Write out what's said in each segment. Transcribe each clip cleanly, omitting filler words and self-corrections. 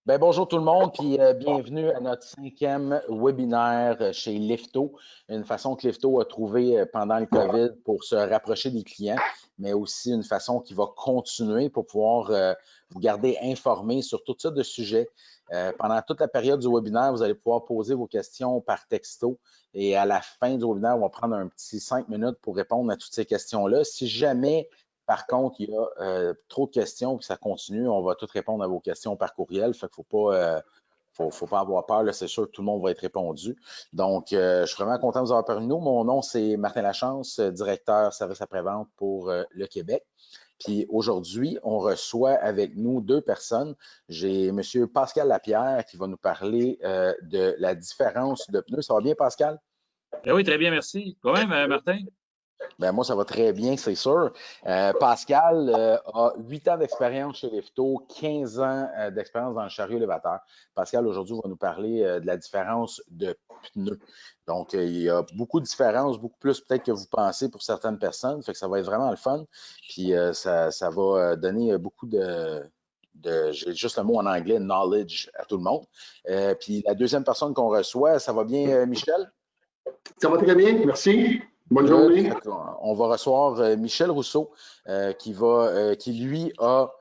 Bonjour tout le monde, puis bienvenue à notre 5e webinaire chez Lifto, une façon que Lifto a trouvé pendant le COVID pour se rapprocher des clients, mais aussi une façon qui va continuer pour pouvoir vous garder informés sur toutes sortes de sujets. Pendant toute la période du webinaire, vous allez pouvoir poser vos questions par texto et à la fin du webinaire, on va prendre un petit 5 minutes pour répondre à toutes ces questions-là. Si jamais par contre, il y a trop de questions, puis ça continue. On va toutes répondre à vos questions par courriel. Fait qu'il faut pas avoir peur. C'est sûr que tout le monde va être répondu. Donc, je suis vraiment content de vous avoir parmi nous. Mon nom, c'est Martin Lachance, directeur service après-vente pour le Québec. Puis aujourd'hui, on reçoit avec nous deux personnes. J'ai M. Pascal Lapierre qui va nous parler de la différence de pneus. Ça va bien, Pascal? Oui, très bien, merci. Toi-même, Martin? Moi, ça va très bien, c'est sûr. Pascal a 8 ans d'expérience chez Lifto, 15 ans d'expérience dans le chariot élévateur. Pascal, aujourd'hui, va nous parler de la différence de pneus. Donc, il y a beaucoup de différences, beaucoup plus peut-être que vous pensez pour certaines personnes. Fait que ça va être vraiment le fun. Puis, ça va donner beaucoup j'ai juste le mot en anglais, knowledge à tout le monde. Puis, la deuxième personne qu'on reçoit, ça va bien, Michel? Ça va très bien, merci. Bonne Good. journée. On va recevoir Michel Rousseau, qui lui a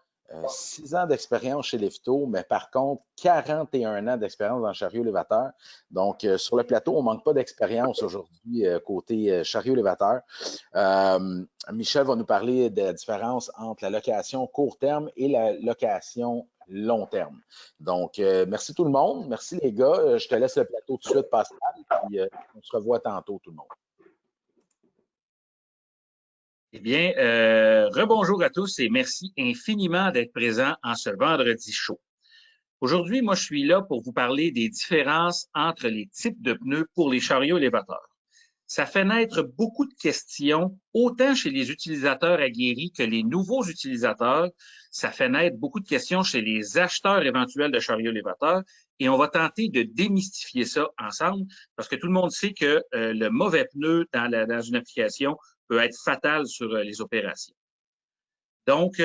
6 ans d'expérience chez Lifto, mais par contre 41 ans d'expérience dans le chariot élévateur. Donc, sur le plateau, on ne manque pas d'expérience aujourd'hui côté chariot élévateur. Michel va nous parler de la différence entre la location court terme et la location long terme. Donc, merci tout le monde. Merci les gars. Je te laisse le plateau tout de suite, Pascal, puis on se revoit tantôt, tout le monde. Eh bien, rebonjour à tous et merci infiniment d'être présents en ce vendredi chaud. Aujourd'hui, moi, je suis là pour vous parler des différences entre les types de pneus pour les chariots élévateurs. Ça fait naître beaucoup de questions, autant chez les utilisateurs aguerris que les nouveaux utilisateurs. Ça fait naître beaucoup de questions chez les acheteurs éventuels de chariots élévateurs et on va tenter de démystifier ça ensemble parce que tout le monde sait que le mauvais pneu dans une application peut être fatal sur les opérations. Donc,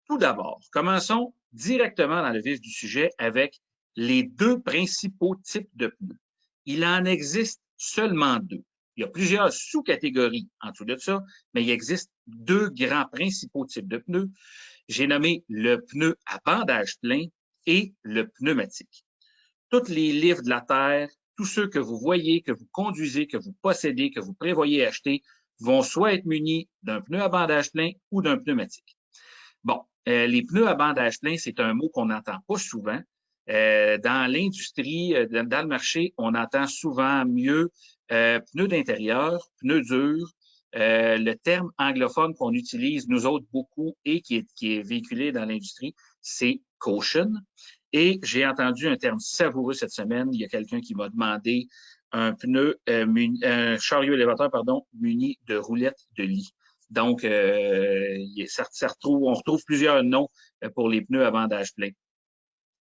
tout d'abord, commençons directement dans le vif du sujet avec les deux principaux types de pneus. Il en existe seulement deux. Il y a plusieurs sous-catégories en dessous de ça, mais il existe deux grands principaux types de pneus. J'ai nommé le pneu à bandage plein et le pneumatique. Tous les livres de la Terre, tous ceux que vous voyez, que vous conduisez, que vous possédez, que vous prévoyez acheter, vont soit être munis d'un pneu à bandage plein ou d'un pneumatique. Bon, les pneus à bandage plein, c'est un mot qu'on n'entend pas souvent. Dans l'industrie, dans le marché, on entend souvent mieux pneus d'intérieur, pneus durs. Le terme anglophone qu'on utilise, nous autres, beaucoup, et qui est véhiculé dans l'industrie, c'est caution. Et j'ai entendu un terme savoureux cette semaine. Il y a quelqu'un qui m'a demandé un chariot élévateur, muni de roulettes de lit. Donc, on retrouve plusieurs noms pour les pneus à bandage plein.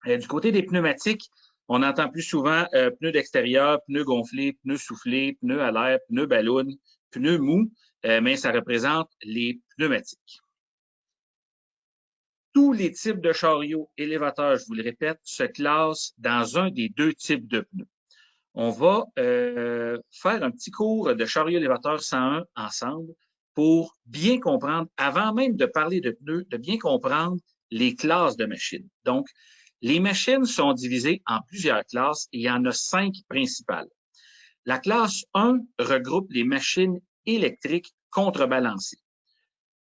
Du côté des pneumatiques, on entend plus souvent pneus d'extérieur, pneus gonflés, pneus soufflés, pneus à l'air, pneus ballon, pneus mous, mais ça représente les pneumatiques. Tous les types de chariots élévateurs, je vous le répète, se classent dans un des deux types de pneus. On va faire un petit cours de chariot élévateur 101 ensemble pour bien comprendre, avant même de parler de pneus, de bien comprendre les classes de machines. Donc, les machines sont divisées en plusieurs classes et il y en a 5 principales. La classe 1 regroupe les machines électriques contrebalancées.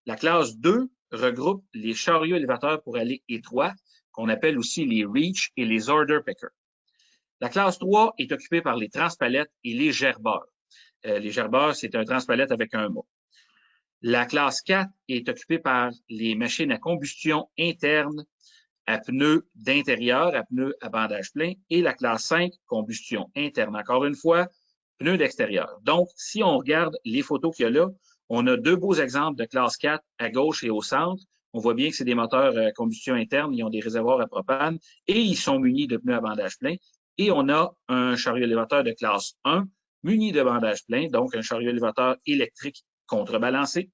La classe 2 regroupe les chariots élévateurs pour aller étroits, qu'on appelle aussi les reach et les order pickers. La classe 3 est occupée par les transpalettes et les gerbeurs. Les gerbeurs, c'est un transpalette avec un mât. La classe 4 est occupée par les machines à combustion interne à pneus d'intérieur, à pneus à bandage plein, et la classe 5, combustion interne. Encore une fois, pneus d'extérieur. Donc, si on regarde les photos qu'il y a là, on a deux beaux exemples de classe 4 à gauche et au centre. On voit bien que c'est des moteurs à combustion interne, ils ont des réservoirs à propane et ils sont munis de pneus à bandage plein. Et on a un chariot élévateur de classe 1 muni de bandage plein, donc un chariot élévateur électrique contrebalancé,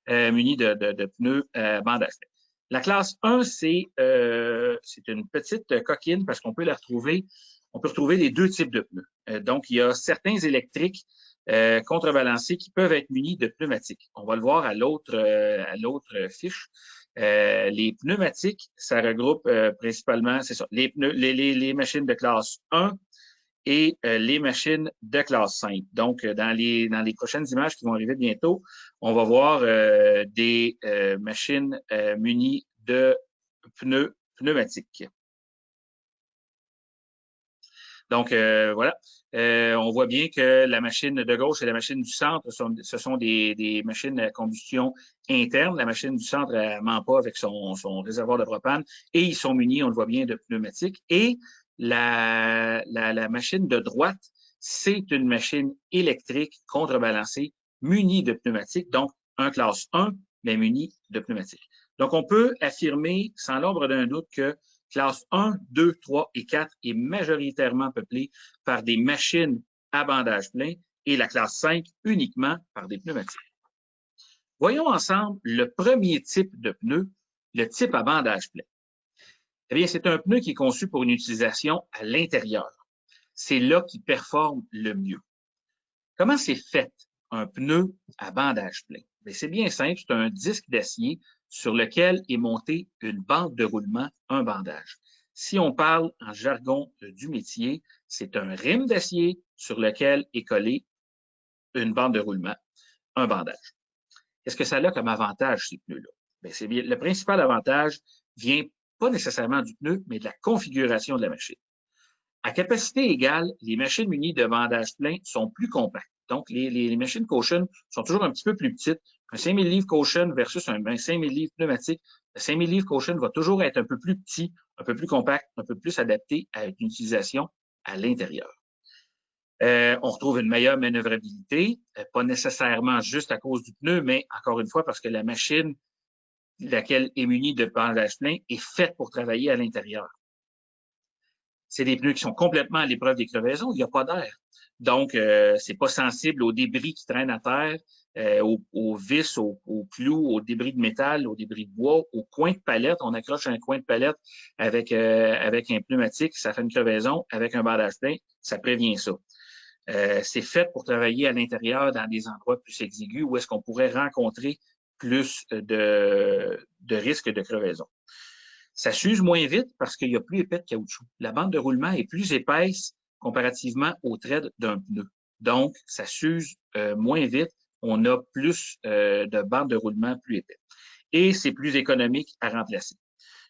muni de pneus bandage plein. La classe 1, c'est une petite coquine parce qu'on peut la retrouver, on peut retrouver les deux types de pneus. Donc, il y a certains électriques contrebalancés qui peuvent être munis de pneumatiques. On va le voir à l'autre fiche. Les pneumatiques, ça regroupe principalement, c'est ça, les machines de classe 1 et les machines de classe 5. Donc, dans les prochaines images qui vont arriver bientôt, on va voir des machines munies de pneumatiques. Donc, voilà. On voit bien que la machine de gauche et la machine du centre, ce sont des machines à combustion interne. La machine du centre, elle ment pas avec son réservoir de propane et ils sont munis, on le voit bien, de pneumatiques. Et la machine de droite, c'est une machine électrique contrebalancée munie de pneumatiques, donc un classe 1, mais munie de pneumatiques. Donc, on peut affirmer sans l'ombre d'un doute que classe 1, 2, 3 et 4 est majoritairement peuplée par des machines à bandage plein et la classe 5 uniquement par des pneumatiques. Voyons ensemble le premier type de pneu, le type à bandage plein. Eh bien, c'est un pneu qui est conçu pour une utilisation à l'intérieur. C'est là qu'il performe le mieux. Comment c'est fait un pneu à bandage plein? C'est bien simple, c'est un disque d'acier sur lequel est montée une bande de roulement, un bandage. Si on parle en jargon du métier, c'est un rime d'acier sur lequel est collée une bande de roulement, un bandage. Qu'est-ce que ça a comme avantage, ces pneus-là? Le principal avantage vient pas nécessairement du pneu, mais de la configuration de la machine. À capacité égale, les machines munies de bandage plein sont plus compactes. Donc, les machines Caution sont toujours un petit peu plus petites. Un 5000 livres Caution versus un 5000 livres pneumatique. Le 5000 livres Caution va toujours être un peu plus petit, un peu plus compact, un peu plus adapté à une utilisation à l'intérieur. On retrouve une meilleure manœuvrabilité, pas nécessairement juste à cause du pneu, mais encore une fois parce que la machine laquelle est munie de bandage plein est faite pour travailler à l'intérieur. C'est des pneus qui sont complètement à l'épreuve des crevaisons, il n'y a pas d'air. Donc, c'est pas sensible aux débris qui traînent à terre, aux vis, aux clous, aux débris de métal, aux débris de bois, aux coins de palette. On accroche un coin de palette avec un pneumatique, ça fait une crevaison. Avec un bandage plein, ça prévient ça. C'est fait pour travailler à l'intérieur dans des endroits plus exigus où est-ce qu'on pourrait rencontrer plus de risques de crevaison. Ça s'use moins vite parce qu'il y a plus épais de caoutchouc. La bande de roulement est plus épaisse comparativement au thread d'un pneu. Donc, ça s'use moins vite. On a plus de bandes de roulement plus épais. Et c'est plus économique à remplacer.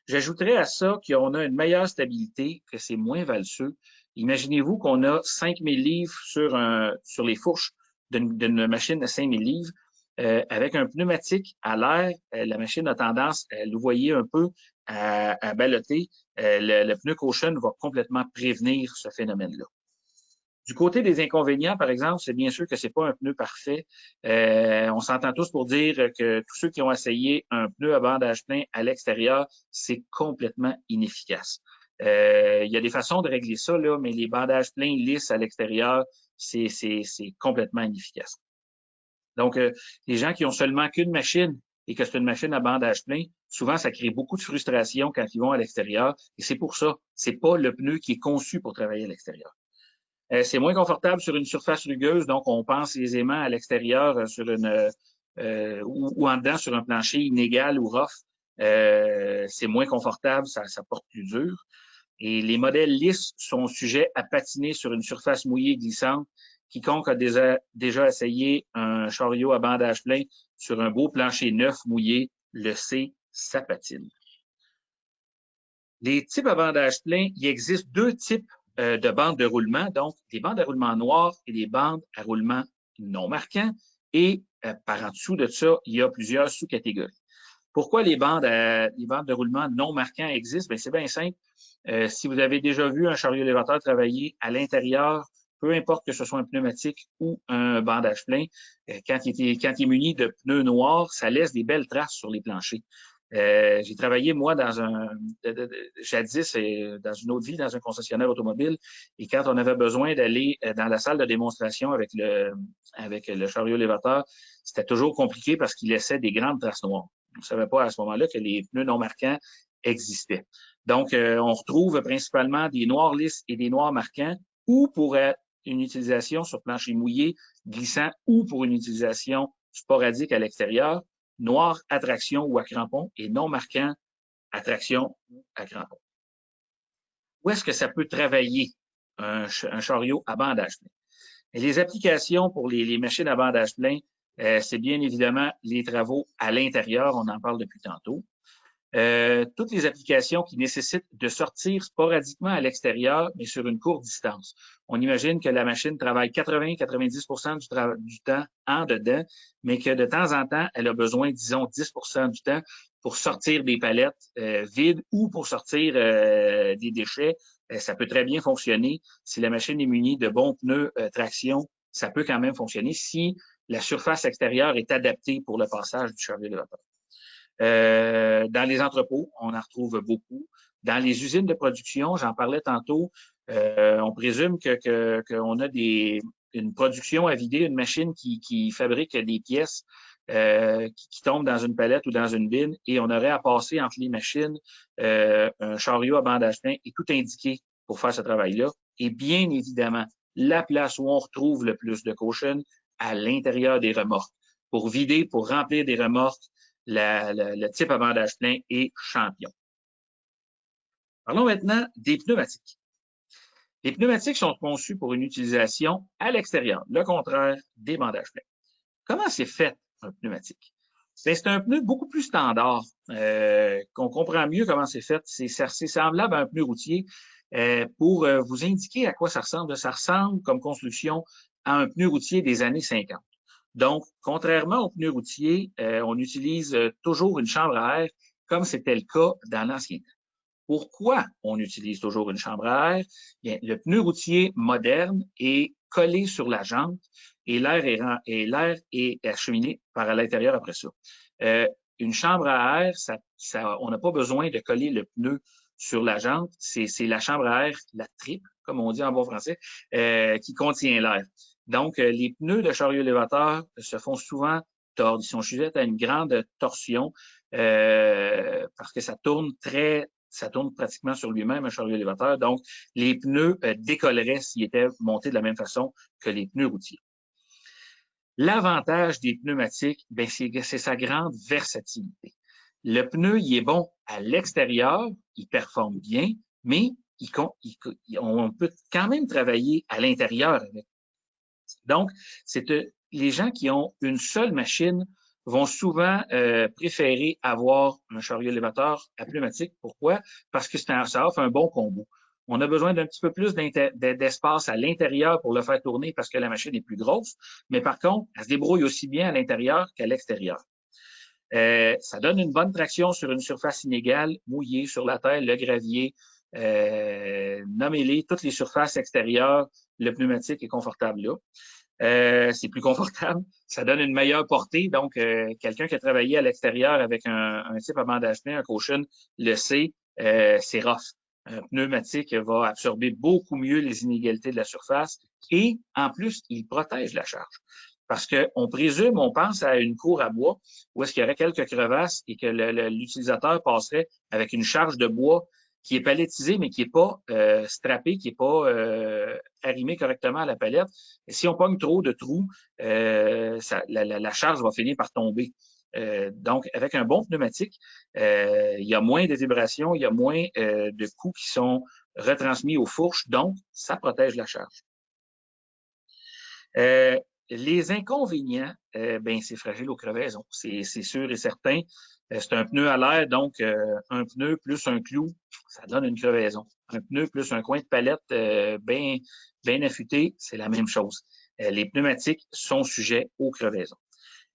J'ajouterais à ça qu'on a une meilleure stabilité, que c'est moins valseux. Imaginez-vous qu'on a 5000 livres sur les fourches d'une machine de 5000 livres. Avec un pneumatique à l'air, la machine a tendance à louvoyer un peu, à balloter. Le pneu Caution va complètement prévenir ce phénomène-là. Du côté des inconvénients, par exemple, c'est bien sûr que c'est pas un pneu parfait. On s'entend tous pour dire que tous ceux qui ont essayé un pneu à bandage plein à l'extérieur, c'est complètement inefficace. Il y a des façons de régler ça, là, mais les bandages pleins lisses à l'extérieur, c'est complètement inefficace. Donc, les gens qui ont seulement qu'une machine et que c'est une machine à bandage plein, souvent, ça crée beaucoup de frustration quand ils vont à l'extérieur. Et c'est pour ça, c'est pas le pneu qui est conçu pour travailler à l'extérieur. C'est moins confortable sur une surface rugueuse, donc on pense aisément à l'extérieur sur ou en dedans sur un plancher inégal ou rough. C'est moins confortable, ça porte plus dur. Et les modèles lisses sont sujets à patiner sur une surface mouillée glissante. Quiconque a déjà essayé un chariot à bandage plein sur un beau plancher neuf mouillé le sait, ça patine. Les types à bandage plein, il existe deux types de bandes de roulement, donc des bandes à roulement noires et des bandes à roulement non marquants. Et par en dessous de ça, il y a plusieurs sous-catégories. Pourquoi les bandes de roulement non marquants existent? C'est bien simple. Si vous avez déjà vu un chariot élévateur travailler à l'intérieur, peu importe que ce soit un pneumatique ou un bandage plein, quand il est muni de pneus noirs, ça laisse des belles traces sur les planchers. J'ai travaillé, moi, jadis, dans une autre vie, dans un concessionnaire automobile, et quand on avait besoin d'aller dans la salle de démonstration avec le chariot élévateur, c'était toujours compliqué parce qu'il laissait des grandes traces noires. On ne savait pas à ce moment-là que les pneus non marquants existaient. Donc, on retrouve principalement des noirs lisses et des noirs marquants, ou pour une utilisation sur plancher mouillé, glissant, ou pour une utilisation sporadique à l'extérieur, noir à traction ou à crampon et non marquant à traction ou à crampon. Où est-ce que ça peut travailler un chariot à bandage plein? Et les applications pour les machines à bandage plein, c'est bien évidemment les travaux à l'intérieur, on en parle depuis tantôt. Toutes les applications qui nécessitent de sortir sporadiquement à l'extérieur, mais sur une courte distance. On imagine que la machine travaille 80-90% du temps en dedans, mais que de temps en temps, elle a besoin, disons, 10% du temps pour sortir des palettes vides ou pour sortir des déchets. Ça peut très bien fonctionner. Si la machine est munie de bons pneus traction, ça peut quand même fonctionner si la surface extérieure est adaptée pour le passage du chariot élévateur. Dans les entrepôts, on en retrouve beaucoup. Dans les usines de production, j'en parlais tantôt, on présume qu'on a une production à vider, une machine qui fabrique des pièces qui tombent dans une palette ou dans une bine, et on aurait à passer entre les machines un chariot à bandage plein et tout indiqué pour faire ce travail-là. Et bien évidemment, la place où on retrouve le plus de caution, à l'intérieur des remorques. Pour vider, pour remplir des remorques, le type à bandage plein est champion. Parlons maintenant des pneumatiques. Les pneumatiques sont conçus pour une utilisation à l'extérieur, le contraire des bandages pleins. Comment c'est fait un pneumatique? C'est un pneu beaucoup plus standard, qu'on comprend mieux comment c'est fait. C'est semblable à un pneu routier. Pour vous indiquer à quoi ça ressemble comme construction à un pneu routier des années 50. Donc, contrairement aux pneus routiers, on utilise toujours une chambre à air, comme c'était le cas dans l'ancien temps. Pourquoi on utilise toujours une chambre à air? Bien, le pneu routier moderne est collé sur la jante et l'air est acheminé par à l'intérieur après ça. Une chambre à air, on n'a pas besoin de coller le pneu sur la jante. C'est la chambre à air, la tripe, comme on dit en bon français, qui contient l'air. Donc, les pneus de chariot élévateur se font souvent tordre. Ils sont sujets à une grande torsion parce que ça tourne pratiquement sur lui-même, un chariot élévateur. Donc, les pneus décolleraient s'ils étaient montés de la même façon que les pneus routiers. L'avantage des pneumatiques, c'est sa grande versatilité. Le pneu, il est bon à l'extérieur, il performe bien, mais on peut quand même travailler à l'intérieur avec. Donc, les gens qui ont une seule machine vont souvent préférer avoir un chariot élévateur à pneumatique. Pourquoi? Parce que ça offre un bon combo. On a besoin d'un petit peu plus d'espace à l'intérieur pour le faire tourner parce que la machine est plus grosse, mais par contre, elle se débrouille aussi bien à l'intérieur qu'à l'extérieur. Ça donne une bonne traction sur une surface inégale, mouillée, sur la terre, le gravier, nommez-les, toutes les surfaces extérieures, le pneumatique est confortable là. C'est plus confortable, ça donne une meilleure portée. Donc, quelqu'un qui a travaillé à l'extérieur avec un type à bandage plein, un caution, le sait, c'est rough. Un pneumatique va absorber beaucoup mieux les inégalités de la surface et, en plus, il protège la charge. Parce qu'on présume, on pense à une cour à bois où est-ce qu'il y aurait quelques crevasses et que l'utilisateur passerait avec une charge de bois qui est palettisée, mais qui n'est pas strappée, qui n'est pas arrimée correctement à la palette. Et si on pogne trop de trous, la charge va finir par tomber. Donc, avec un bon pneumatique, il y a moins de vibrations, il y a moins de coups qui sont retransmis aux fourches, donc ça protège la charge. Les inconvénients, c'est fragile aux crevaisons, c'est sûr et certain. C'est un pneu à l'air, donc un pneu plus un clou, ça donne une crevaison. Un pneu plus un coin de palette bien affûté, c'est la même chose. Les pneumatiques sont sujets aux crevaisons.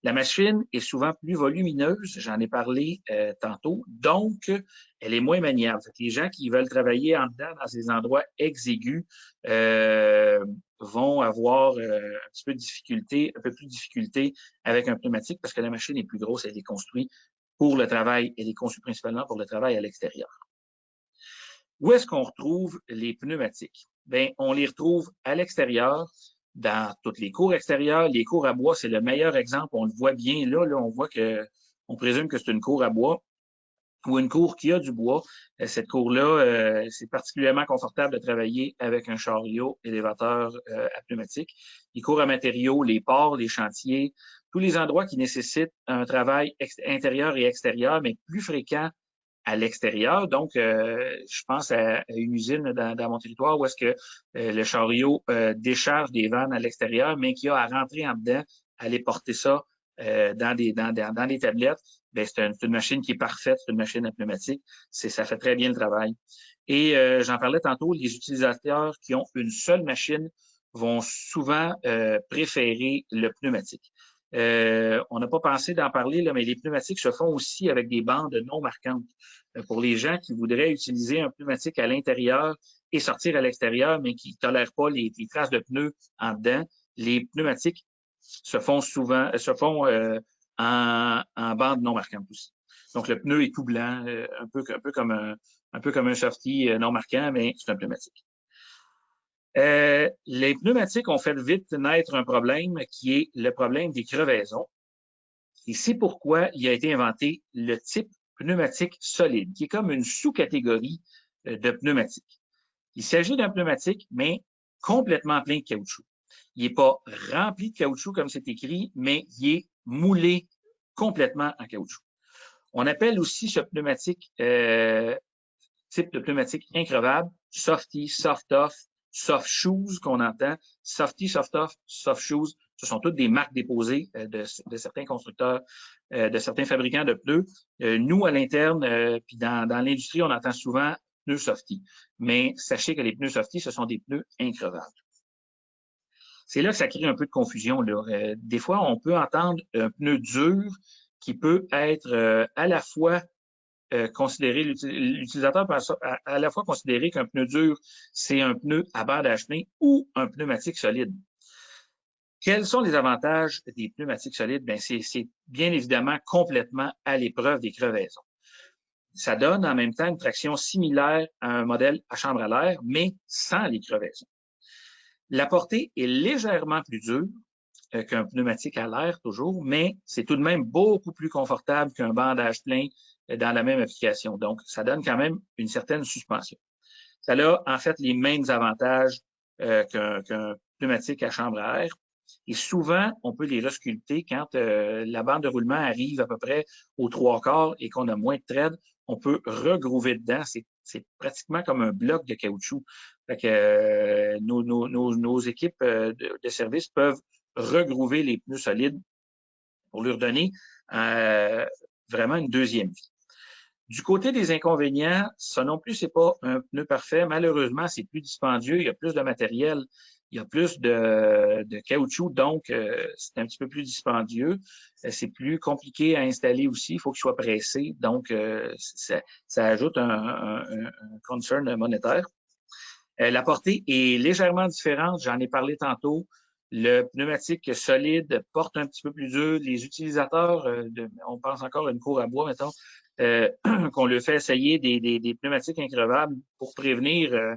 La machine est souvent plus volumineuse, j'en ai parlé tantôt, donc elle est moins maniable. Les gens qui veulent travailler en dedans dans ces endroits exigus vont avoir un petit peu de difficulté, un peu plus de difficulté avec un pneumatique parce que la machine est plus grosse, elle est construite pour le travail, elle est conçue principalement pour le travail à l'extérieur. Où est-ce qu'on retrouve les pneumatiques? On les retrouve à l'extérieur, dans toutes les cours extérieures. Les cours à bois, c'est le meilleur exemple. On le voit bien là, on voit que on présume que c'est une cour à bois ou une cour qui a du bois. Cette cour-là, c'est particulièrement confortable de travailler avec un chariot élévateur à pneumatique. Les cours à matériaux, les ports, les chantiers, tous les endroits qui nécessitent un travail intérieur et extérieur, mais plus fréquent à l'extérieur. Donc, je pense à une usine dans mon territoire où est-ce que le chariot décharge des vannes à l'extérieur, mais qui a à rentrer en dedans, aller porter ça dans des tablettes. Ben, c'est une machine qui est parfaite, c'est une machine à pneumatique. Ça fait très bien le travail. Et j'en parlais tantôt, les utilisateurs qui ont une seule machine vont souvent préférer le pneumatique. On n'a pas pensé d'en parler, là, mais les pneumatiques se font aussi avec des bandes non marquantes. Pour les gens qui voudraient utiliser un pneumatique à l'intérieur et sortir à l'extérieur, mais qui ne tolèrent pas les traces de pneus en dedans, les pneumatiques se font en bande non marquante aussi. Donc, le pneu est tout blanc, un peu comme un softie non marquant, mais c'est un pneumatique. Les pneumatiques ont fait vite naître un problème qui est le problème des crevaisons. Et c'est pourquoi il a été inventé le type pneumatique solide, qui est comme une sous-catégorie de pneumatique. Il s'agit d'un pneumatique, mais complètement plein de caoutchouc. Il n'est pas rempli de caoutchouc comme c'est écrit, mais il est moulé complètement en caoutchouc. On appelle aussi ce pneumatique type de pneumatique increvable, softie, soft-off, soft shoes qu'on entend, softie, soft-off, soft shoes. Ce sont toutes des marques déposées de certains constructeurs, de certains fabricants de pneus. Nous, à l'interne, puis dans l'industrie, on entend souvent pneus softie. Mais sachez que les pneus softie, ce sont des pneus increvables. C'est là que ça crée un peu de confusion, là. Des fois, on peut entendre un pneu dur qui peut être à la fois considéré, l'utilisateur peut à la fois considérer qu'un pneu dur, c'est un pneu à bandage plein ou un pneumatique solide. Quels sont les avantages des pneumatiques solides? Bien, c'est bien évidemment complètement à l'épreuve des crevaisons. Ça donne en même temps une traction similaire à un modèle à chambre à l'air, mais sans les crevaisons. La portée est légèrement plus dure qu'un pneumatique à l'air toujours, mais c'est tout de même beaucoup plus confortable qu'un bandage plein dans la même application. Donc, ça donne quand même une certaine suspension. Ça a en fait les mêmes avantages qu'un pneumatique à chambre à air. Et souvent, on peut les resculpter quand la bande de roulement arrive à peu près aux 3/4 et qu'on a moins de thread, on peut regroover dedans. C'est pratiquement comme un bloc de caoutchouc. Fait que nos équipes de service peuvent regroover les pneus solides pour leur donner vraiment une deuxième vie. Du côté des inconvénients, ça non plus, c'est pas un pneu parfait. Malheureusement, c'est plus dispendieux, il y a plus de matériel, il y a plus de caoutchouc, donc c'est un petit peu plus dispendieux. C'est plus compliqué à installer aussi, il faut qu'il soit pressé, donc ça ajoute un concern monétaire. La portée est légèrement différente, j'en ai parlé tantôt. Le pneumatique solide porte un petit peu plus dur. Les utilisateurs, on pense encore à une cour à bois, mettons, qu'on leur fait essayer des pneumatiques increvables pour prévenir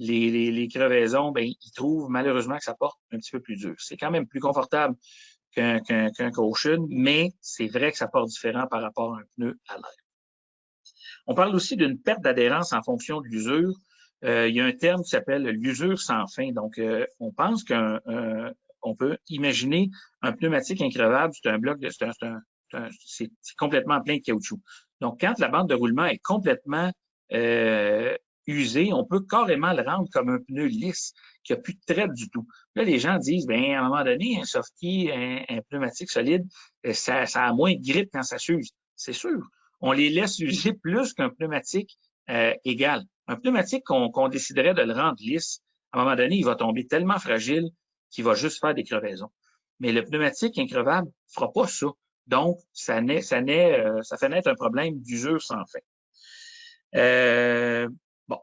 les crevaisons, ben, ils trouvent malheureusement que ça porte un petit peu plus dur. C'est quand même plus confortable qu'un caution, mais c'est vrai que ça porte différent par rapport à un pneu à l'air. On parle aussi d'une perte d'adhérence en fonction de l'usure. Il y a un terme qui s'appelle l'usure sans fin. Donc, on pense on peut imaginer un pneumatique increvable, c'est un bloc c'est complètement plein de caoutchouc. Donc, quand la bande de roulement est complètement usée, on peut carrément le rendre comme un pneu lisse, qui n'a plus de thread du tout. Là, les gens disent, ben à un moment donné, un softie, un pneumatique solide, ça a moins de grippe quand ça s'use. C'est sûr. On les laisse user plus qu'un pneumatique égal. Un pneumatique qu'on déciderait de le rendre lisse, à un moment donné, il va tomber tellement fragile qu'il va juste faire des crevaisons. Mais le pneumatique increvable ne fera pas ça. Donc, ça fait naître un problème d'usure sans fin. Bon,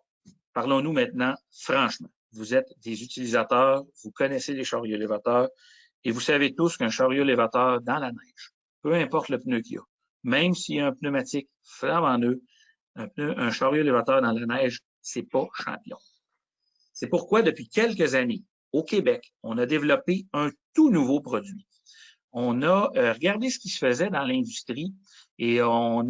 parlons-nous maintenant franchement. Vous êtes des utilisateurs, vous connaissez les chariots élévateurs et vous savez tous qu'un chariot élévateur dans la neige, peu importe le pneu qu'il y a, même s'il y a un pneumatique flambant neuf, un chariot élévateur dans la neige, c'est pas champion. C'est pourquoi, depuis quelques années, au Québec, on a développé un tout nouveau produit. On a regardé ce qui se faisait dans l'industrie Et on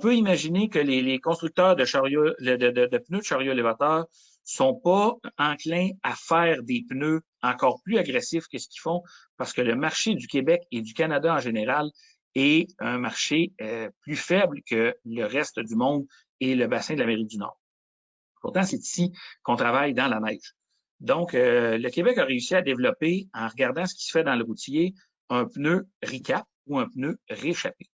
peut imaginer que les constructeurs de chariots, de pneus de chariot élévateurs sont pas enclins à faire des pneus encore plus agressifs que ce qu'ils font, parce que le marché du Québec et du Canada en général est un marché plus faible que le reste du monde et le bassin de l'Amérique du Nord. Pourtant, c'est ici qu'on travaille dans la neige. Donc, le Québec a réussi à développer, en regardant ce qui se fait dans le routier, un pneu RICAP ou un pneu réchappé.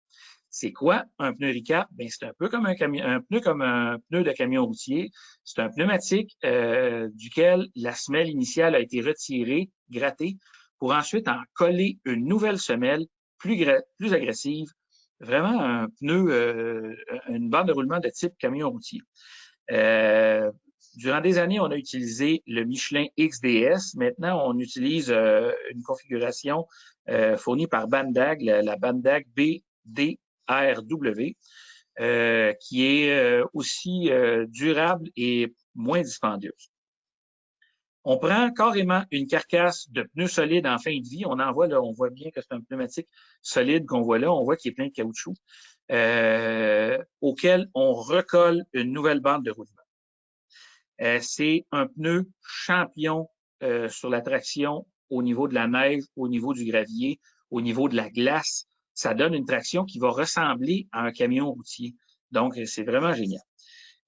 C'est quoi un pneu RICAP? Ben, c'est un peu comme un pneu de camion routier. C'est un pneumatique duquel la semelle initiale a été retirée, grattée, pour ensuite en coller une nouvelle semelle plus agressive. Vraiment un pneu, une bande de roulement de type camion routier. Durant des années, on a utilisé le Michelin XDS. Maintenant, on utilise une configuration fournie par Bandag, la Bandag BDRW, qui est aussi durable et moins dispendieuse. On prend carrément une carcasse de pneus solides en fin de vie. On en voit là, on voit bien que c'est un pneumatique solide qu'on voit là. On voit qu'il est plein de caoutchouc, auquel on recolle une nouvelle bande de roulement. C'est un pneu champion sur la traction au niveau de la neige, au niveau du gravier, au niveau de la glace. Ça donne une traction qui va ressembler à un camion routier. Donc, c'est vraiment génial.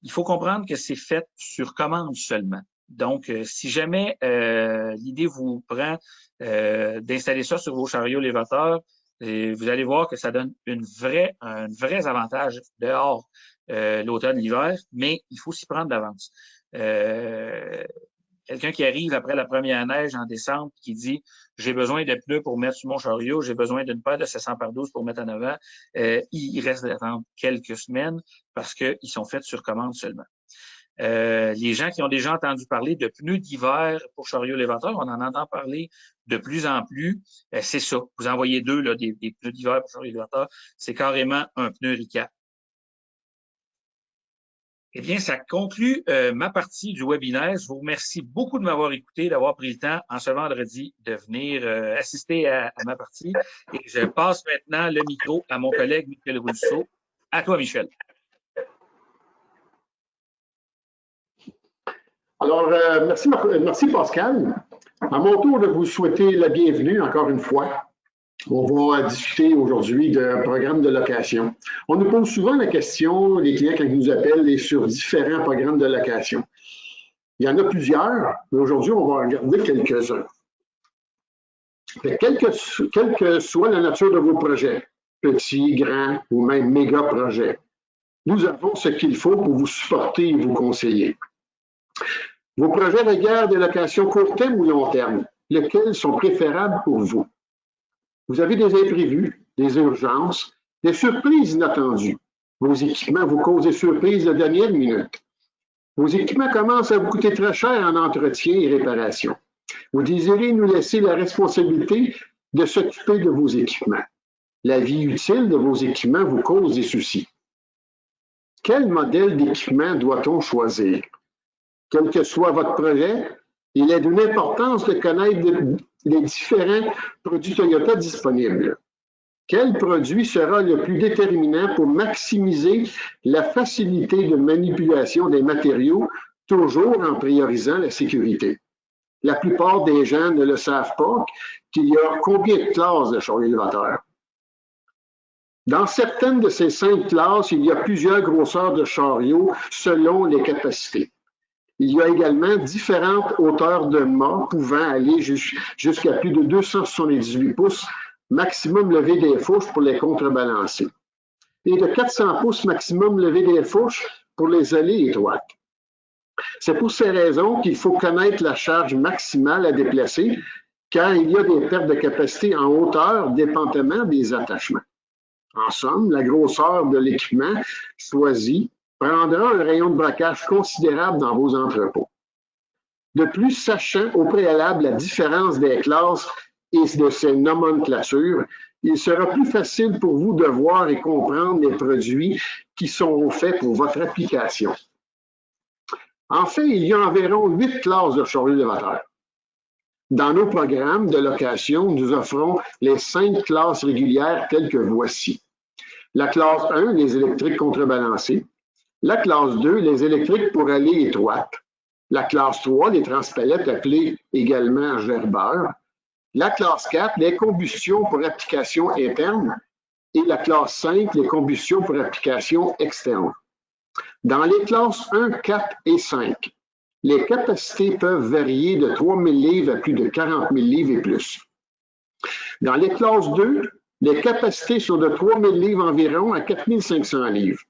Il faut comprendre que c'est fait sur commande seulement. Donc, si jamais l'idée vous prend d'installer ça sur vos chariots élévateurs, vous allez voir que ça donne un vrai avantage dehors l'automne, l'hiver, mais il faut s'y prendre d'avance. Quelqu'un qui arrive après la première neige en décembre qui dit « J'ai besoin de pneus pour mettre sur mon chariot, j'ai besoin d'une paire de 700x12 pour mettre en avant », il reste d'attendre quelques semaines parce qu'ils sont faits sur commande seulement. Les gens qui ont déjà entendu parler de pneus d'hiver pour chariot élévateur, on en entend parler de plus en plus. C'est ça. Vous envoyez deux, là, des pneus d'hiver pour chariot élévateur. C'est carrément un pneu RICAP. Eh bien, ça conclut ma partie du webinaire. Je vous remercie beaucoup de m'avoir écouté, d'avoir pris le temps en ce vendredi de venir assister à ma partie. Et je passe maintenant le micro à mon collègue Michel Rousseau. À toi, Michel. Alors, merci Pascal. À mon tour de vous souhaiter la bienvenue encore une fois. On va discuter aujourd'hui d'un programme de location. On nous pose souvent la question, les clients quand ils nous appellent, et sur différents programmes de location. Il y en a plusieurs, mais aujourd'hui, on va regarder quelques-uns. Quelle que soit la nature de vos projets, petits, grands ou même méga projets, nous avons ce qu'il faut pour vous supporter et vous conseiller. Vos projets regardent des locations court terme ou long terme, lesquels sont préférables pour vous? Vous avez des imprévus, des urgences, des surprises inattendues. Vos équipements vous causent des surprises de dernière minute. Vos équipements commencent à vous coûter très cher en entretien et réparation. Vous désirez nous laisser la responsabilité de s'occuper de vos équipements. La vie utile de vos équipements vous cause des soucis. Quel modèle d'équipement doit-on choisir? Quel que soit votre projet, il est d'une importance de connaître les différents produits Toyota disponibles. Quel produit sera le plus déterminant pour maximiser la facilité de manipulation des matériaux, toujours en priorisant la sécurité? La plupart des gens ne le savent pas qu'il y a combien de classes de chariot élévateur. Dans certaines de ces 5 classes, il y a plusieurs grosseurs de chariots selon les capacités. Il y a également différentes hauteurs de mât pouvant aller jusqu'à plus de 278 pouces, maximum levé des fourches pour les contrebalancer, et de 400 pouces maximum levé des fourches pour les allées étroites. C'est pour ces raisons qu'il faut connaître la charge maximale à déplacer, car il y a des pertes de capacité en hauteur dépendamment des attachements. En somme, la grosseur de l'équipement choisi prendra un rayon de braquage considérable dans vos entrepôts. De plus, sachant au préalable la différence des classes et de ces nomenclatures, il sera plus facile pour vous de voir et comprendre les produits qui sont faits pour votre application. En fait, il y a environ 8 classes de chariot élévateur. Dans nos programmes de location, nous offrons les 5 classes régulières telles que voici. La classe 1, les électriques contrebalancées. La classe 2, les électriques pour allées étroites. La classe 3, les transpalettes appelées également gerbeurs. La classe 4, les combustions pour application interne. Et la classe 5, les combustions pour application externe. Dans les classes 1, 4 et 5, les capacités peuvent varier de 3000 livres à plus de 40 000 livres et plus. Dans les classes 2, les capacités sont de 3000 livres environ à 4500 livres.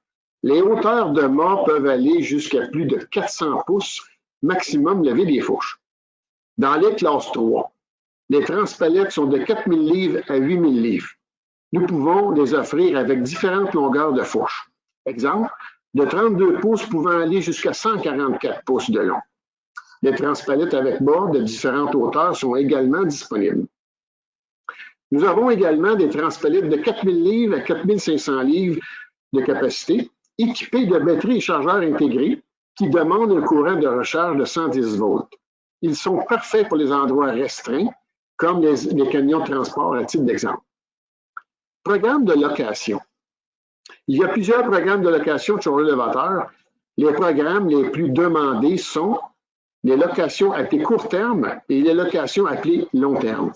Les hauteurs de mât peuvent aller jusqu'à plus de 400 pouces, maximum levé des fourches. Dans les classes 3, les transpalettes sont de 4000 livres à 8000 livres. Nous pouvons les offrir avec différentes longueurs de fourches. Exemple, de 32 pouces pouvant aller jusqu'à 144 pouces de long. Les transpalettes avec bord de différentes hauteurs sont également disponibles. Nous avons également des transpalettes de 4000 livres à 4500 livres de capacité, équipés de batteries et chargeurs intégrés qui demandent un courant de recharge de 110 volts. Ils sont parfaits pour les endroits restreints, comme les camions de transport à titre d'exemple. Programme de location. Il y a plusieurs programmes de location de chauffeurs élévateurs. Les programmes les plus demandés sont les locations appelées court terme et les locations appelées long terme.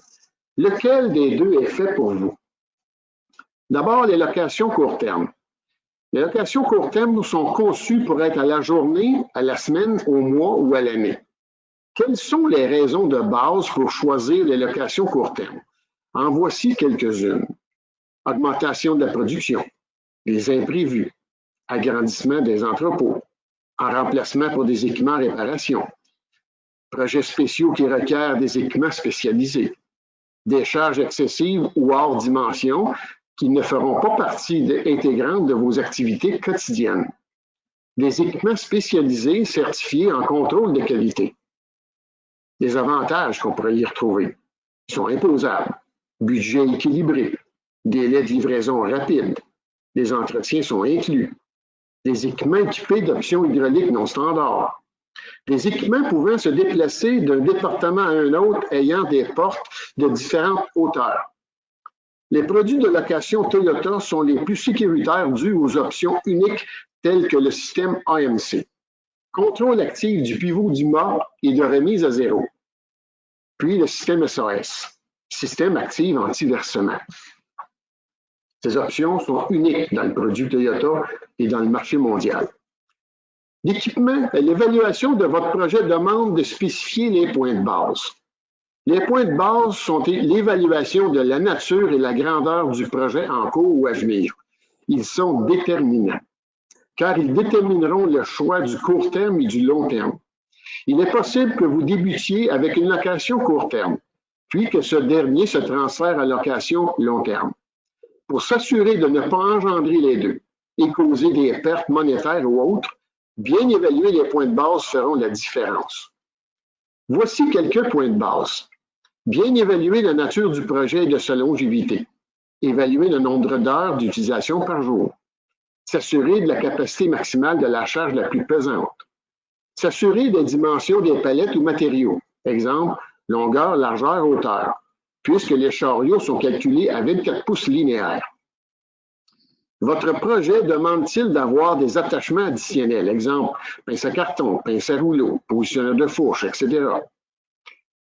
Lequel des deux est fait pour vous? D'abord, les locations court terme. Les locations court terme sont conçues pour être à la journée, à la semaine, au mois ou à l'année. Quelles sont les raisons de base pour choisir les locations court terme? En voici quelques-unes. Augmentation de la production, des imprévus, agrandissement des entrepôts, en remplacement pour des équipements à réparation, projets spéciaux qui requièrent des équipements spécialisés, des charges excessives ou hors dimension qui ne feront pas partie intégrante de vos activités quotidiennes, des équipements spécialisés certifiés en contrôle de qualité. Des avantages qu'on pourrait y retrouver sont imposables, budget équilibré, délai de livraison rapide, les entretiens sont inclus, des équipements équipés d'options hydrauliques non standards, des équipements pouvant se déplacer d'un département à un autre ayant des portes de différentes hauteurs. Les produits de location Toyota sont les plus sécuritaires dus aux options uniques telles que le système AMC, contrôle actif du pivot du mât et de remise à zéro, puis le système SOS, système actif anti-versement. Ces options sont uniques dans le produit Toyota et dans le marché mondial. L'équipement, l'évaluation de votre projet demande de spécifier les points de base. Les points de base sont l'évaluation de la nature et la grandeur du projet en cours ou à venir. Ils sont déterminants, car ils détermineront le choix du court terme et du long terme. Il est possible que vous débutiez avec une location court terme, puis que ce dernier se transfère à location long terme. Pour s'assurer de ne pas engendrer les deux et causer des pertes monétaires ou autres, bien évaluer les points de base feront la différence. Voici quelques points de base. Bien évaluer la nature du projet et de sa longévité. Évaluer le nombre d'heures d'utilisation par jour. S'assurer de la capacité maximale de la charge la plus pesante. S'assurer des dimensions des palettes ou matériaux. Exemple, longueur, largeur, hauteur, puisque les chariots sont calculés à 24 pouces linéaires. Votre projet demande-t-il d'avoir des attachements additionnels? Exemple, pince à carton, pince à rouleau, positionneur de fourche, etc.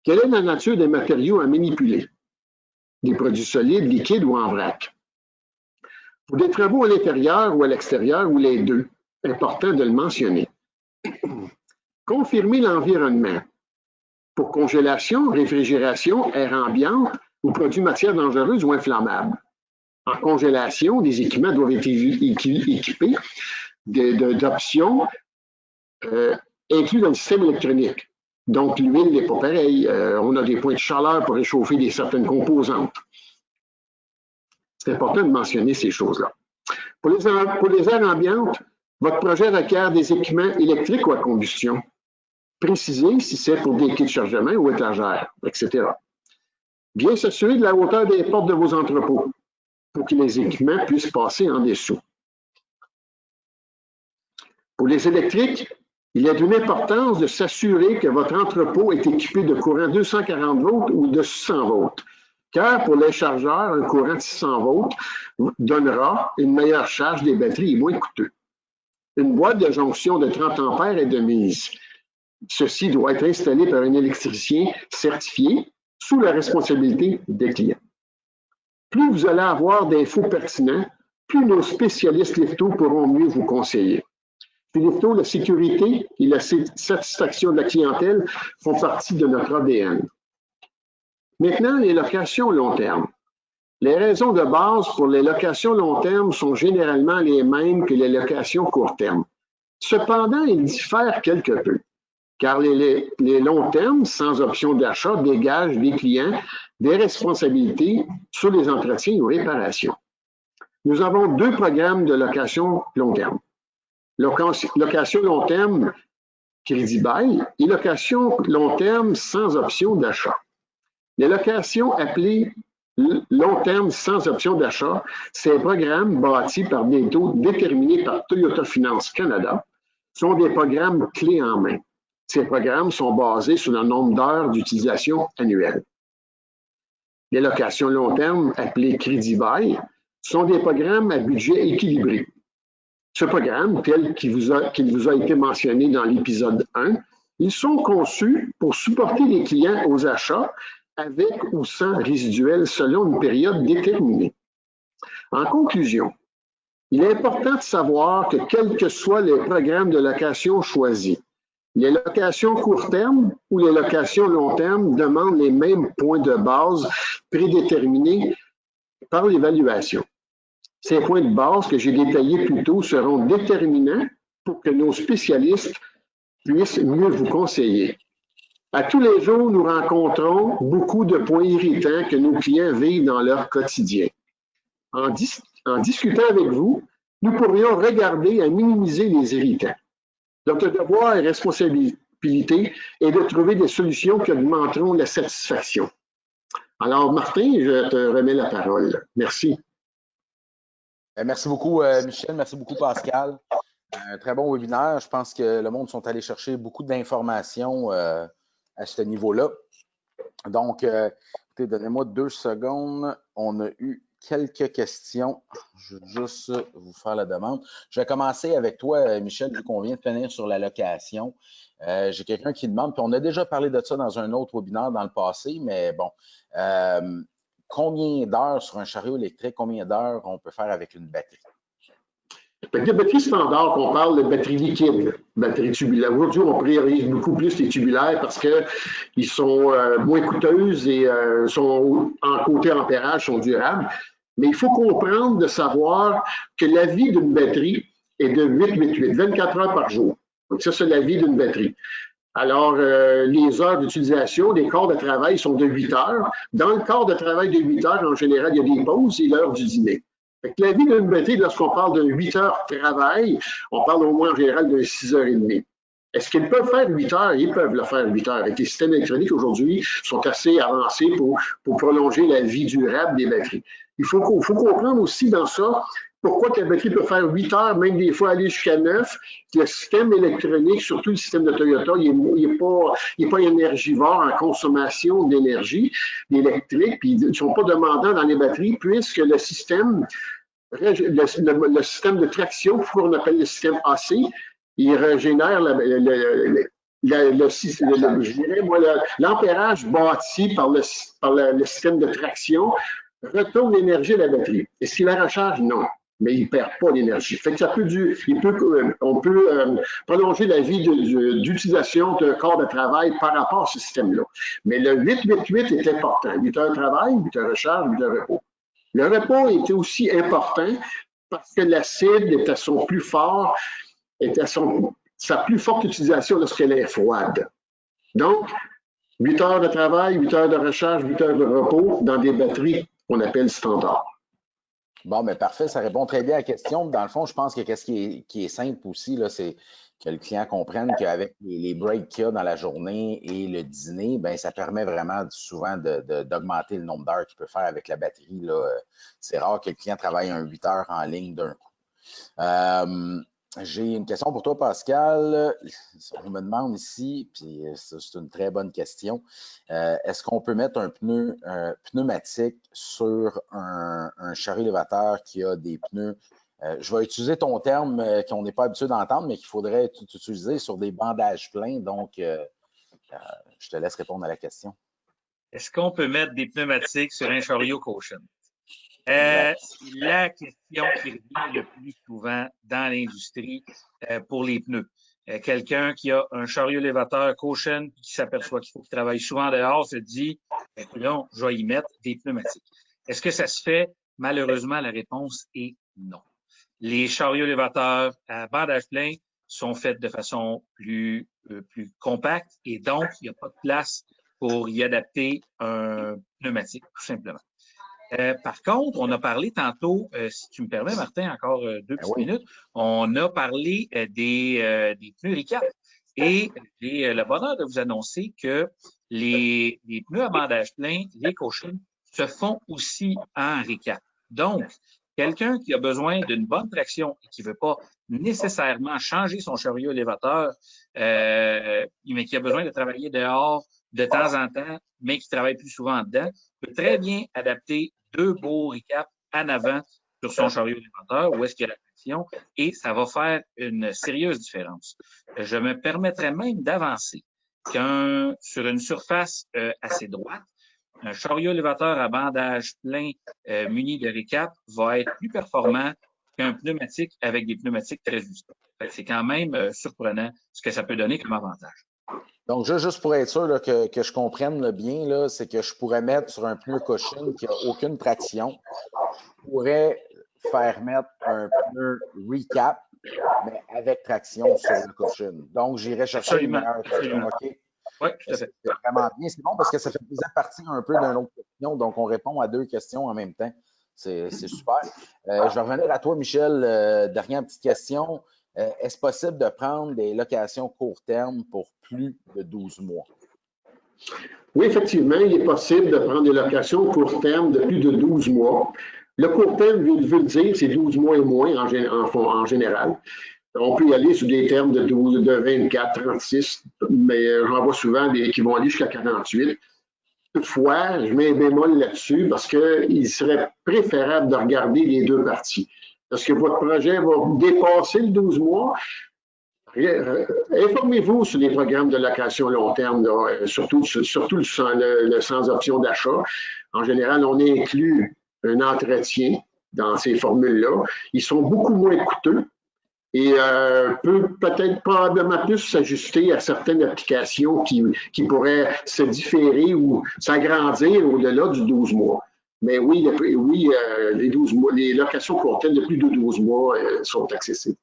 Quelle est la nature des matériaux à manipuler? Des produits solides, liquides ou en vrac? Pour des travaux à l'intérieur ou à l'extérieur ou les deux, important de le mentionner. Confirmer l'environnement. Pour congélation, réfrigération, air ambiant ou produits matières dangereuses ou inflammables. En congélation, les équipements doivent être équipés d'options inclus dans le système électronique. Donc, l'huile n'est pas pareille. On a des points de chaleur pour réchauffer certaines composantes. C'est important de mentionner ces choses-là. Pour les aires ambiantes, votre projet requiert des équipements électriques ou à combustion. Précisez si c'est pour des kits de chargement ou étagères, etc. Bien s'assurer de la hauteur des portes de vos entrepôts pour que les équipements puissent passer en dessous. Pour les électriques, Il est d'une importance de s'assurer que votre entrepôt est équipé de courant 240 volts ou de 600 volts. Car pour les chargeurs, un courant de 600 volts donnera une meilleure charge des batteries et moins coûteux. Une boîte de jonction de 30 ampères est de mise. Ceci doit être installé par un électricien certifié sous la responsabilité des clients. Plus vous allez avoir d'infos pertinentes, plus nos spécialistes Lifto pourront mieux vous conseiller. Chez Lifto, la sécurité et la satisfaction de la clientèle font partie de notre ADN. Maintenant, les locations long terme. Les raisons de base pour les locations long terme sont généralement les mêmes que les locations court terme. Cependant, ils diffèrent quelque peu, car les longs termes sans option d'achat dégagent des clients des responsabilités sur les entretiens ou réparations. Nous avons deux programmes de location long terme. Location long terme crédit bail et location long terme sans option d'achat. Les locations appelées long terme sans option d'achat, c'est un programme bâti par des taux déterminés par Toyota Finance Canada, sont des programmes clés en main. Ces programmes sont basés sur le nombre d'heures d'utilisation annuelle. Les locations long terme appelées crédit bail sont des programmes à budget équilibré. Ce programme, tel qu'il vous a été mentionné dans l'épisode 1, ils sont conçus pour supporter les clients aux achats avec ou sans résiduel selon une période déterminée. En conclusion, il est important de savoir que quels que soient les programmes de location choisis, les locations court terme ou les locations long terme demandent les mêmes points de base prédéterminés par l'évaluation. Ces points de base que j'ai détaillés plus tôt seront déterminants pour que nos spécialistes puissent mieux vous conseiller. À tous les jours, nous rencontrons beaucoup de points irritants que nos clients vivent dans leur quotidien. En discutant avec vous, nous pourrions regarder à minimiser les irritants. Notre devoir et responsabilité est de trouver des solutions qui augmenteront la satisfaction. Alors, Martin, je te remets la parole. Merci. Merci beaucoup, Michel. Merci beaucoup, Pascal. Un très bon webinaire. Je pense que le monde sont allés chercher beaucoup d'informations à ce niveau-là. Donc, écoutez, donnez-moi 2 secondes. On a eu quelques questions. Je vais juste vous faire la demande. Je vais commencer avec toi, Michel, vu qu'on vient de finir sur la location. J'ai quelqu'un qui demande, puis on a déjà parlé de ça dans un autre webinaire dans le passé, mais bon, combien d'heures sur un chariot électrique, combien d'heures on peut faire avec une batterie? Les batteries standards, on parle de batteries liquides, batteries tubulaires. Aujourd'hui, on priorise beaucoup plus les tubulaires parce qu'ils sont moins coûteuses et sont en côté ampérage, sont durables. Mais il faut comprendre de savoir que la vie d'une batterie est de 8-8-8, 24 heures par jour. Donc ça, c'est la vie d'une batterie. Alors, les heures d'utilisation, les quarts de travail sont de 8 heures. Dans le quart de travail de 8 heures, en général, il y a des pauses et l'heure du dîner. Fait que la vie d'une batterie, lorsqu'on parle de 8 heures de travail, on parle au moins en général de 6h30. Est-ce qu'ils peuvent faire 8 heures? Ils peuvent le faire 8 heures. Avec les systèmes électroniques aujourd'hui sont assez avancés pour prolonger la vie durable des batteries. Il faut comprendre aussi dans ça pourquoi la batterie peut faire 8 heures, même des fois aller jusqu'à 9. Le système électronique, surtout le système de Toyota, il n'est pas énergivore en consommation d'énergie électrique, puis ils ne sont pas demandants dans les batteries, puisque le système de traction, qu'on appelle le système AC, il régénère l'ampérage bâti par le système de traction, retourne l'énergie à la batterie. Est-ce qu'il la recharge? Non. Mais il ne perd pas d'énergie. Fait que on peut prolonger la vie d'utilisation d'un corps de travail par rapport à ce système-là. Mais le 8-8-8 est important. 8 heures de travail, 8 heures de recharge, 8 heures de repos. Le repos est aussi important parce que l'acide est à son plus fort, est à sa plus forte utilisation lorsqu'elle est froide. Donc, 8 heures de travail, 8 heures de recharge, 8 heures de repos dans des batteries qu'on appelle standard. Bon, mais parfait, ça répond très bien à la question. Dans le fond, je pense que ce qui est simple aussi, c'est que le client comprenne qu'avec les breaks qu'il y a dans la journée et le dîner, ben ça permet vraiment souvent d'augmenter le nombre d'heures qu'il peut faire avec la batterie. C'est rare que le client travaille un 8 heures en ligne d'un coup. J'ai une question pour toi, Pascal. On me demande ici, puis c'est une très bonne question. Est-ce qu'on peut mettre un pneu pneumatique sur un chariot élévateur qui a des pneus? Je vais utiliser ton terme qu'on n'est pas habitué d'entendre, mais qu'il faudrait utiliser sur des bandages pleins. Donc, je te laisse répondre à la question. Est-ce qu'on peut mettre des pneumatiques sur un chariot Caution? Exact. C'est la question qui revient le plus souvent dans l'industrie pour les pneus. Quelqu'un qui a un chariot élévateur Caution qui s'aperçoit qu'il faut qu'il travaille souvent dehors se dit écoute, je vais y mettre des pneumatiques. Est-ce que ça se fait? Malheureusement, la réponse est non. Les chariots élévateurs à bandage plein sont faits de façon plus compacte et donc il n'y a pas de place pour y adapter un pneumatique, tout simplement. Par contre, on a parlé tantôt, si tu me permets, Martin, encore 2 petites minutes, on a parlé des pneus RICAP. Et j'ai le bonheur de vous annoncer que les pneus à bandage plein, les Caution, se font aussi en RICAP. Donc, quelqu'un qui a besoin d'une bonne traction et qui ne veut pas nécessairement changer son chariot élévateur, mais qui a besoin de travailler dehors de temps en temps, mais qui travaille plus souvent dedans, peut très bien adapter 2 beaux RICAP en avant sur son chariot élévateur où est-ce qu'il y a la traction et ça va faire une sérieuse différence. Je me permettrais même d'avancer sur une surface assez droite, un chariot élévateur à bandage plein muni de RICAP va être plus performant qu'un pneumatique avec des pneumatiques très justes. C'est quand même surprenant ce que ça peut donner comme avantage. Donc, juste pour être sûr là, que je comprenne bien, c'est que je pourrais mettre sur un pneu Caution qui n'a aucune traction, je pourrais faire mettre un pneu RICAP, mais avec traction sur le Caution. Donc, j'irai chercher une meilleure traction. OK? Oui, tout à fait. C'est vraiment bien. C'est bon parce que ça fait partie un peu d'une autre question. Donc, on répond à 2 questions en même temps. C'est super. Je vais revenir à toi, Michel. Dernière petite question. Est-ce possible de prendre des locations court terme pour plus de 12 mois? Oui, effectivement, il est possible de prendre des locations court terme de plus de 12 mois. Le court terme veut dire c'est 12 mois et moins en général. On peut y aller sur des termes de 12, de 24, 36, mais j'en vois souvent qui vont aller jusqu'à 48. Toutefois, je mets un bémol là-dessus parce qu'il serait préférable de regarder les 2 parties. Est-ce que votre projet va dépasser le 12 mois? Informez-vous sur les programmes de location long terme, là, surtout le sans option d'achat. En général, on inclut un entretien dans ces formules-là. Ils sont beaucoup moins coûteux et peut peut-être probablement plus s'ajuster à certaines applications qui pourraient se différer ou s'agrandir au-delà du 12 mois. Mais oui, les locations court terme de plus de 12 mois sont accessibles.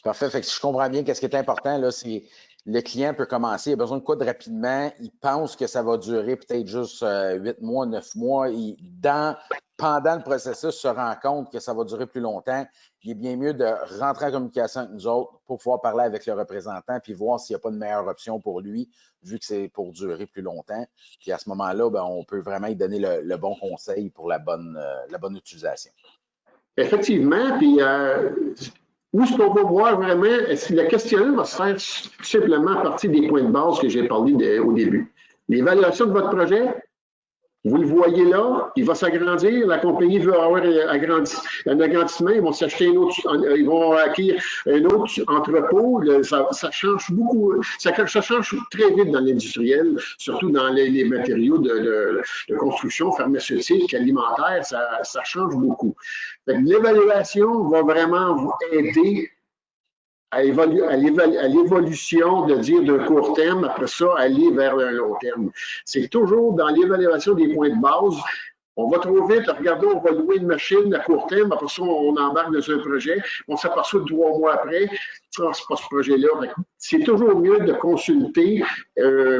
Parfait. Fait que si je comprends bien, qu'est-ce qui est important, là, c'est le client peut commencer, il a besoin de quoi de rapidement, il pense que ça va durer peut-être juste 8 mois, 9 mois. Pendant le processus, se rend compte que ça va durer plus longtemps. Il est bien mieux de rentrer en communication avec nous autres pour pouvoir parler avec le représentant puis voir s'il n'y a pas de meilleure option pour lui, vu que c'est pour durer plus longtemps. Puis à ce moment-là, on peut vraiment lui donner le bon conseil pour la bonne utilisation. Effectivement, puis où est-ce qu'on va voir vraiment, le questionnaire va se faire simplement à partir des points de base que j'ai parlé au début. L'évaluation de votre projet, vous le voyez là, il va s'agrandir, la compagnie veut avoir un agrandissement, ils vont s'acheter ils vont acquérir un autre entrepôt, ça change beaucoup, ça change très vite dans l'industriel, surtout dans les matériaux de construction pharmaceutique, alimentaire, ça change beaucoup. L'évaluation va vraiment vous aider à l'évolution de dire d'un court terme, après ça, aller vers un long terme. C'est toujours dans l'évaluation des points de base. On va trop vite, regardez, on va louer une machine à court terme, après ça, on embarque dans un projet, on s'aperçoit 3 mois après, c'est pas ce projet-là. C'est toujours mieux de consulter,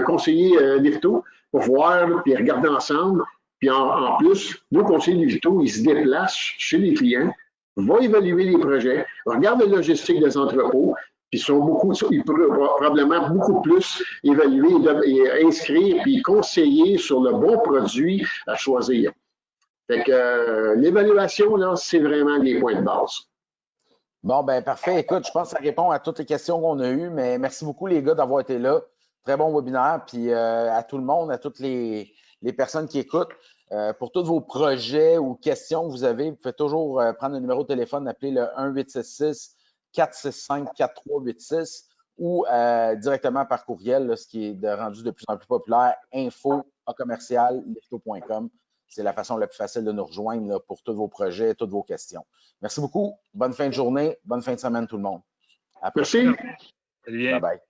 conseiller Lifto pour voir, puis regarder ensemble. Puis en plus, nos conseillers Lifto, ils se déplacent chez les clients, vont évaluer les projets, regardent la logistique des entrepôts, puis ils peuvent probablement beaucoup plus évaluer et inscrire, puis conseiller sur le bon produit à choisir. Fait que l'évaluation, là, c'est vraiment des points de base. Bon, ben parfait. Écoute, je pense que ça répond à toutes les questions qu'on a eues, mais merci beaucoup les gars d'avoir été là. Très bon webinaire. Puis à tout le monde, à toutes les personnes qui écoutent, pour tous vos projets ou questions que vous avez, vous pouvez toujours prendre le numéro de téléphone, appeler le 1-866-465-4386 ou directement par courriel, là, ce qui est rendu de plus en plus populaire, info@lifto.com. C'est la façon la plus facile de nous rejoindre là, pour tous vos projets, toutes vos questions. Merci beaucoup. Bonne fin de journée. Bonne fin de semaine, tout le monde. Merci. Très bien. Bye bye.